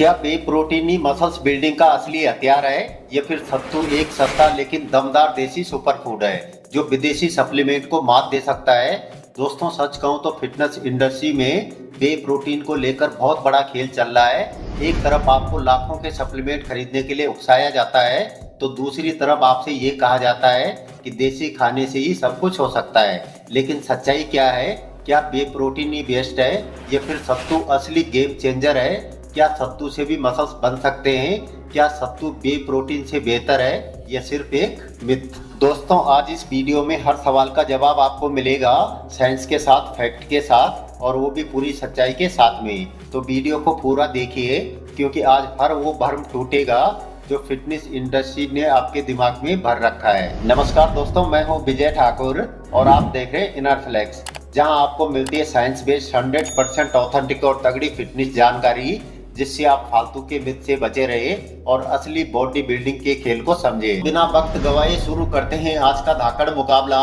क्या बे प्रोटीन ही muscles building का असली हथियार है या फिर सत्तू एक सस्ता लेकिन दमदार देसी सुपरफूड है जो विदेशी सप्लीमेंट को मात दे सकता है। दोस्तों सच कहूं तो फिटनेस इंडस्ट्री में बे प्रोटीन को लेकर बहुत बड़ा खेल चल रहा है। एक तरफ आपको लाखों के सप्लीमेंट खरीदने के लिए उकसाया जाता है तो दूसरी तरफ आपसे ये कहा जाता है कि देसी खाने से ही सब कुछ हो सकता है। लेकिन सच्चाई क्या है? क्या बे प्रोटीन ही बेस्ट है या फिर सत्तू असली गेम चेंजर है? क्या सत्तू से भी मसल्स बन सकते हैं? क्या सत्तू बे प्रोटीन से बेहतर है या सिर्फ एक मिथ? दोस्तों आज इस वीडियो में हर सवाल का जवाब आपको मिलेगा, साइंस के साथ, फैक्ट के साथ और वो भी पूरी सच्चाई के साथ में। तो वीडियो को पूरा देखिए क्योंकि आज हर वो भ्रम टूटेगा जो फिटनेस इंडस्ट्री ने आपके दिमाग में भर रखा है। नमस्कार दोस्तों, मैं हूँ विजय ठाकुर और आप देख रहे हैं इनर फ्लेक्स, जहां आपको मिलती है साइंस बेस्ड 100% ऑथेंटिक और तगड़ी फिटनेस जानकारी, जिससे आप फालतू के मिथ से बचे रहे और असली बॉडी बिल्डिंग के खेल को समझे। बिना वक्त गवाए शुरू करते हैं आज का धाकड़ मुकाबला।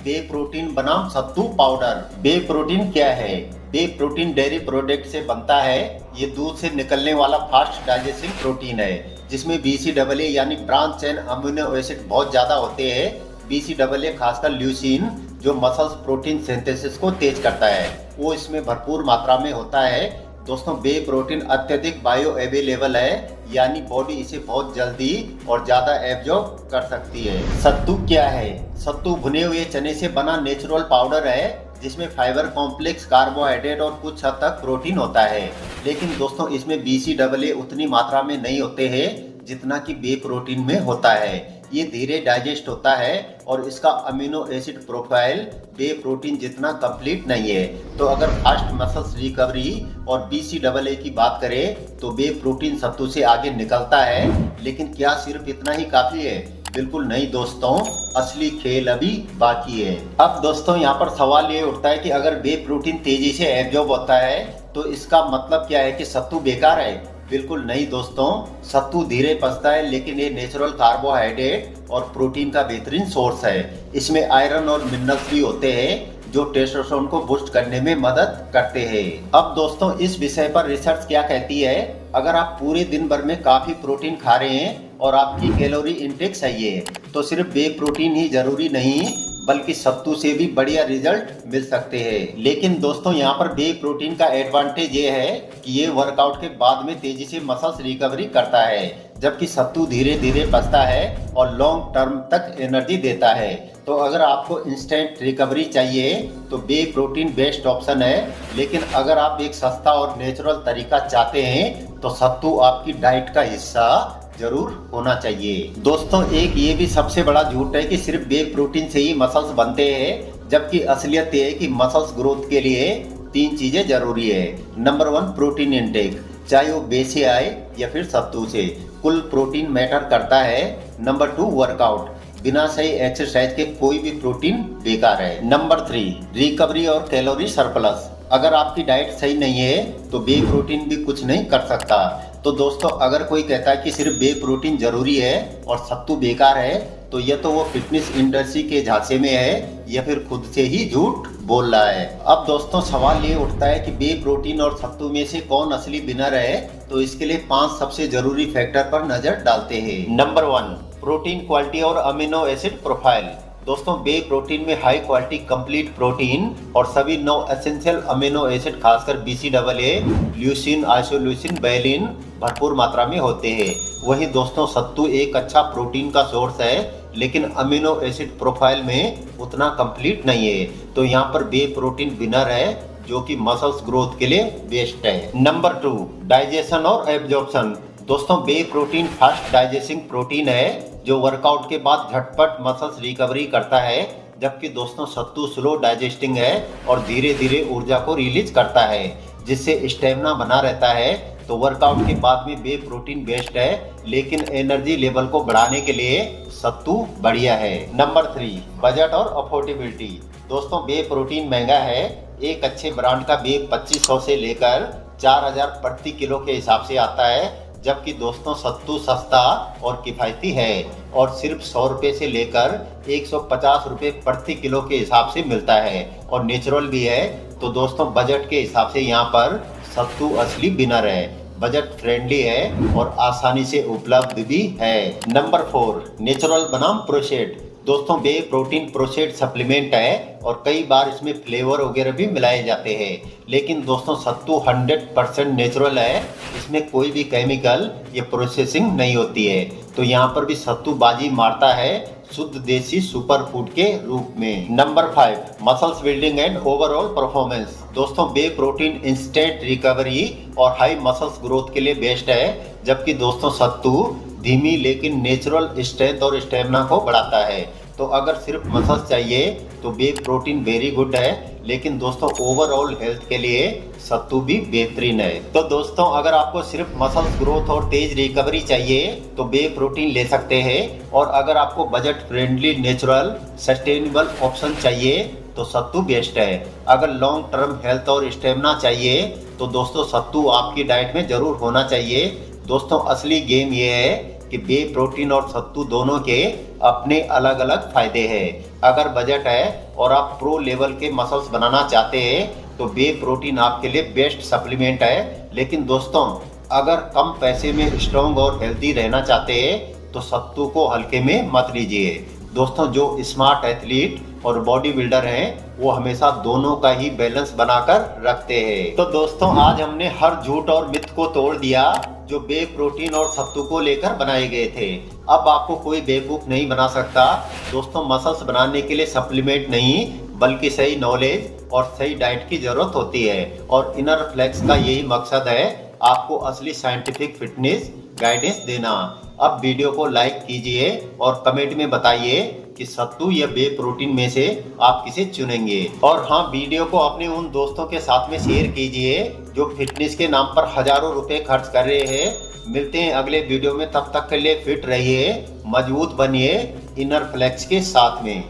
बे प्रोटीन बनाम सत्तू पाउडर। बे प्रोटीन क्या है? बे प्रोटीन डेयरी प्रोडक्ट से बनता है। ये दूध से निकलने वाला फास्ट डाइजेस्टिंग प्रोटीन है जिसमें BCAA यानी ब्रांच चेन अमीनो एसिड बहुत ज्यादा होते हैं। BCAA खासकर ल्यूसीन जो मसल्स प्रोटीन सिंथेसिस को तेज करता है, वो इसमें भरपूर मात्रा में होता है। दोस्तों बे प्रोटीन अत्यधिक बायो अवेलेबल है, यानी बॉडी इसे बहुत जल्दी और ज्यादा एब्जॉर्ब कर सकती है। सत्तू क्या है? सत्तू भुने हुए चने से बना नेचुरल पाउडर है जिसमें फाइबर कॉम्प्लेक्स, कार्बोहाइड्रेट और कुछ हद तक प्रोटीन होता है। लेकिन दोस्तों इसमें BCAA उतनी मात्रा में नहीं होते हैं जितना कि बे प्रोटीन में होता है। ये धीरे डाइजेस्ट होता है और इसका अमीनो एसिड प्रोफाइल बे प्रोटीन जितना कंप्लीट नहीं है। तो अगर फास्ट मसल्स रिकवरी और BCAA की बात करें तो बे प्रोटीन सत्तू से आगे निकलता है। लेकिन क्या सिर्फ इतना ही काफी है? बिल्कुल नहीं दोस्तों, असली खेल अभी बाकी है। अब दोस्तों यहाँ पर सवाल ये उठता है कि अगर बे प्रोटीन तेजी से एब्जॉर्ब होता है तो इसका मतलब क्या है कि सत्तू बेकार है? बिल्कुल नहीं दोस्तों, सत्तू धीरे पचता है लेकिन ये नेचुरल कार्बोहाइड्रेट और प्रोटीन का बेहतरीन सोर्स है। इसमें आयरन और मिनरल्स भी होते हैं जो टेस्टोस्टेरोन को बूस्ट करने में मदद करते हैं। अब दोस्तों इस विषय पर रिसर्च क्या कहती है? अगर आप पूरे दिन भर में काफी प्रोटीन खा रहे हैं और आपकी कैलोरी इंटेक सही है तो सिर्फ बे प्रोटीन ही जरूरी नहीं बल्कि सत्तू से भी बढ़िया रिजल्ट मिल सकते हैं। लेकिन दोस्तों यहाँ पर बे प्रोटीन का एडवांटेज ये है कि ये वर्कआउट के बाद में तेजी से मसल्स रिकवरी करता है, जबकि सत्तू धीरे धीरे पचता है और लॉन्ग टर्म तक एनर्जी देता है। तो अगर आपको इंस्टेंट रिकवरी चाहिए तो बे प्रोटीन बेस्ट ऑप्शन है। लेकिन अगर आप एक सस्ता और नेचुरल तरीका चाहते हैं तो सत्तू आपकी डाइट का हिस्सा जरूर होना चाहिए। दोस्तों एक ये भी सबसे बड़ा झूठ है कि सिर्फ बे प्रोटीन से ही मसल्स बनते हैं, जबकि असलियत ये है कि मसल्स ग्रोथ के लिए 3 चीजें जरूरी है। नंबर 1 प्रोटीन इंटेक, चाहे वो बे से आए या फिर सत्तू से, कुल प्रोटीन मैटर करता है। नंबर 2 वर्कआउट, बिना सही एक्सरसाइज के कोई भी प्रोटीन बेकार है। नंबर 3 रिकवरी और कैलोरी सरप्लस, अगर आपकी डाइट सही नहीं है तो बे प्रोटीन भी कुछ नहीं कर सकता। तो दोस्तों अगर कोई कहता है कि सिर्फ बे प्रोटीन जरूरी है और सत्तू बेकार है तो यह तो वो फिटनेस इंडस्ट्री के झांसे में है या फिर खुद से ही झूठ बोल रहा है। अब दोस्तों सवाल ये उठता है कि बे प्रोटीन और सत्तू में से कौन असली विनर है? तो इसके लिए 5 सबसे जरूरी फैक्टर पर नजर डालते हैं। नंबर 1 प्रोटीन क्वालिटी और अमीनो एसिड प्रोफाइल। दोस्तों बे प्रोटीन में हाई क्वालिटी कंप्लीट प्रोटीन और सभी 9 एसेंशियल अमीनो एसिड खासकर BCAA, ल्यूसीन, आइसोल्यूसिन, वैलिन भरपूर मात्रा में होते हैं। वहीं दोस्तों सत्तू एक अच्छा प्रोटीन का सोर्स है लेकिन अमीनो एसिड प्रोफाइल में उतना कंप्लीट नहीं है। तो यहाँ पर बे प्रोटीन विनर है जो कि मसल्स ग्रोथ के लिए बेस्ट है। नंबर 2 डाइजेशन और एब्जॉर्प्शन। दोस्तों बे प्रोटीन फास्ट डाइजेस्टिंग प्रोटीन है जो वर्कआउट के बाद झटपट मसल्स रिकवरी करता है, जबकि दोस्तों सत्तू स्लो डाइजेस्टिंग है और धीरे धीरे ऊर्जा को रिलीज करता है जिससे स्टेमिना बना रहता है। तो वर्कआउट के बाद में बे प्रोटीन बेस्ट है लेकिन एनर्जी लेवल को बढ़ाने के लिए सत्तू बढ़िया है। नंबर 3 बजट और अफोर्डेबिलिटी। दोस्तों बे प्रोटीन महंगा है। एक अच्छे ब्रांड का बे 2500 से लेकर 4000 प्रति किलो के हिसाब से आता है, जबकि दोस्तों सत्तू सस्ता और किफ़ायती है और सिर्फ 100 रुपये से लेकर 150 रुपये प्रति किलो के हिसाब से मिलता है और नेचुरल भी है। तो दोस्तों बजट के हिसाब से यहाँ पर सत्तू असली विनर है। बजट फ्रेंडली है और आसानी से उपलब्ध भी है। नंबर 4, नेचुरल बनाम प्रोसेस्ड। दोस्तों बे प्रोटीन प्रोसेस्ड सप्लीमेंट है और कई बार इसमें फ्लेवर वगैरह भी मिलाए जाते हैं, लेकिन दोस्तों सत्तू 100% नेचुरल है, इसमें कोई भी केमिकल या प्रोसेसिंग नहीं होती है। तो यहाँ पर भी सत्तू बाजी मारता है शुद्ध देसी सुपर फूड के रूप में। Number 5, muscles building and overall performance. दोस्तों बे प्रोटीन इंस्टेंट रिकवरी और हाई मसल्स ग्रोथ के लिए बेस्ट है, जबकि दोस्तों सत्तू धीमी लेकिन नेचुरल स्ट्रेंथ और स्टेमिना को बढ़ाता है। तो अगर सिर्फ मसल्स चाहिए तो बे प्रोटीन वेरी गुड है, लेकिन दोस्तों ओवरऑल हेल्थ के लिए सत्तू भी बेहतरीन है। तो दोस्तों अगर आपको सिर्फ मसल्स ग्रोथ और तेज रिकवरी चाहिए तो बे प्रोटीन ले सकते हैं, और अगर आपको budget friendly natural sustainable option चाहिए तो सत्तू बेस्ट है। अगर लॉन्ग टर्म हेल्थ और स्टेमिना चाहिए तो दोस्तों सत्तू आपकी डाइट में जरूर होना चाहिए। दोस्तों असली गेम ये है कि बे प्रोटीन और सत्तू दोनों के अपने अलग अलग फायदे हैं। अगर बजट है और आप प्रो लेवल के मसल्स बनाना चाहते हैं तो बे प्रोटीन आपके लिए बेस्ट सप्लीमेंट है, लेकिन दोस्तों अगर कम पैसे में स्ट्रॉन्ग और हेल्दी रहना चाहते हैं तो सत्तू को हल्के में मत लीजिए। दोस्तों जो स्मार्ट एथलीट और बॉडी बिल्डर हैं वो हमेशा दोनों का ही बैलेंस बनाकर रखते हैं। तो दोस्तों आज हमने हर झूठ और मिथ को तोड़ दिया जो बे प्रोटीन और सत्तू को लेकर बनाए गए थे। अब आपको कोई बेवकूफ नहीं बना सकता। दोस्तों मसल्स बनाने के लिए सप्लीमेंट नहीं बल्कि सही नॉलेज और सही डाइट की जरूरत होती है, और इनर फ्लेक्स का यही मकसद है आपको असली साइंटिफिक फिटनेस गाइडेंस देना। अब वीडियो को लाइक कीजिए और कमेंट में बताइए कि सत्तू या बे प्रोटीन में से आप किसे चुनेंगे। और हाँ, वीडियो को अपने उन दोस्तों के साथ में शेयर कीजिए जो फिटनेस के नाम पर हजारों रुपए खर्च कर रहे हैं। मिलते हैं अगले वीडियो में, तब तक के लिए फिट रहिए, मजबूत बनिए इनर फ्लेक्स के साथ में।